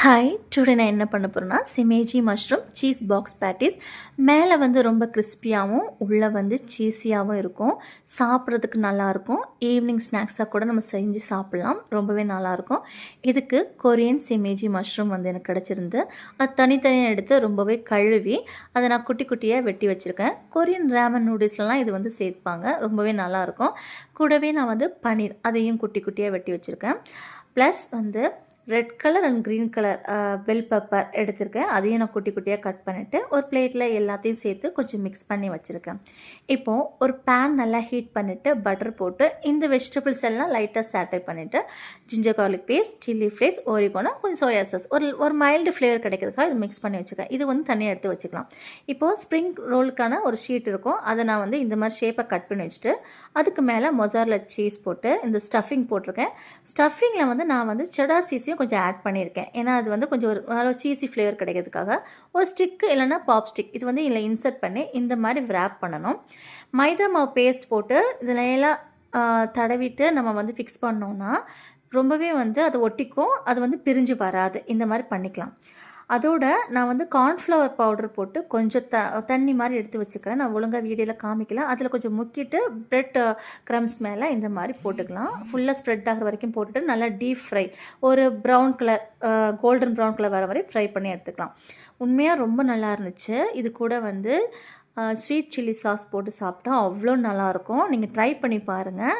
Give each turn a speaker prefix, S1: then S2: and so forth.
S1: Hi, today நான் என்ன பண்ண போகிறேன்னா சிமேஜி மஷ்ரூம் சீஸ் பாக்ஸ் பேட்டிஸ். மேலே வந்து ரொம்ப கிறிஸ்பியாகவும் உள்ளே வந்து சீஸியாகவும் இருக்கும். சாப்பிட்றதுக்கு நல்லாயிருக்கும். ஈவினிங் ஸ்நாக்ஸாக கூட நம்ம செஞ்சு சாப்பிட்லாம். ரொம்பவே நல்லாயிருக்கும். இதுக்கு கொரியன் சிமேஜி மஷ்ரூம் வந்து எனக்கு கிடச்சிருந்து. அது தனித்தனியாக எடுத்து ரொம்பவே கழுவி அதை நான் குட்டி குட்டியாக வெட்டி வச்சுருக்கேன். கொரியன் ரேமன் நூடுல்ஸ்லாம் இது வந்து சேர்ப்பாங்க. ரொம்பவே நல்லாயிருக்கும். கூடவே நான் வந்து பன்னீர் அதையும் குட்டி குட்டியாக வெட்டி வச்சுருக்கேன். ப்ளஸ் வந்து red colour and green colour bell pepper எடுத்திருக்கேன். அதையும் நான் குட்டி குட்டியாக கட் பண்ணிவிட்டு ஒரு பிளேட்டில் எல்லாத்தையும் சேர்த்து கொஞ்சம் மிக்ஸ் பண்ணி வச்சுருக்கேன். இப்போது ஒரு பேன் நல்லா ஹீட் பண்ணிவிட்டு பட்டர் போட்டு இந்த வெஜிடபிள்ஸ் எல்லாம் லைட்டாக சாட்டை பண்ணிவிட்டு ginger garlic paste, chilli flakes, oregano, கொஞ்சம் சோயா சாஸ், ஒரு மைல்டு ஃப்ளேவர் கிடைக்கிறதுக்காக இது மிக்ஸ் பண்ணி வச்சுருக்கேன். இது வந்து தனியாக எடுத்து வச்சுக்கலாம். இப்போது ஸ்ப்ரிங் ரோலுக்கான ஒரு ஷீட் இருக்கும். அதை நான் வந்து இந்த மாதிரி ஷேப்பை கட் பண்ணி வச்சுட்டு அதுக்கு மேலே மொசாரில்லா சீஸ் போட்டு இந்த ஸ்டஃபிங் போட்டிருக்கேன். ஸ்டஃபிங்கில் வந்து நான் வந்து செடார் சீஸையும் கொஞ்சம் ஆட் பண்ணியிருக்கேன். ஏன்னா அது வந்து கொஞ்சம் ஒரு சீஸி ஃப்ளேவர் கிடைக்கிறதுக்காக ஒரு ஸ்டிக்கு இல்லைன்னா பாப் ஸ்டிக் இது வந்து இதில் இன்சர்ட் பண்ணி இந்த மாதிரி விராப் பண்ணணும். மைதா மாவு பேஸ்ட் போட்டு இதில் எல்லாம் தடவிட்டு நம்ம வந்து ஃபிக்ஸ் பண்ணோன்னா ரொம்பவே வந்து அது ஒட்டிக்கும். அது வந்து பிரிஞ்சு வராது. இந்த மாதிரி பண்ணிக்கலாம். அதோட நான் வந்து கார்ன்ஃப்ளவர் பவுடர் போட்டு கொஞ்சம் தண்ணி மாதிரி எடுத்து வச்சுக்கிறேன். நான் ஒழுங்காக வீடியோவில் காமிக்கல. அதில் கொஞ்சம் முக்கிட்டு பிரெட் க்ரம்ஸ் மேலே இந்த மாதிரி போட்டுக்கலாம். ஃபுல்லாக ஸ்ப்ரெட் ஆகிற வரைக்கும் போட்டுட்டு நல்லா டீப் ஃப்ரை ஒரு brown colour golden brown colour வர வரை ஃப்ரை பண்ணி எடுத்துக்கலாம். உண்மையாக ரொம்ப நல்லா இருந்துச்சு. இது கூட வந்து ஸ்வீட் சில்லி சாஸ் போட்டு சாப்பிட்டா அவ்வளோ நல்லாயிருக்கும். நீங்கள் ட்ரை பண்ணி பாருங்கள்.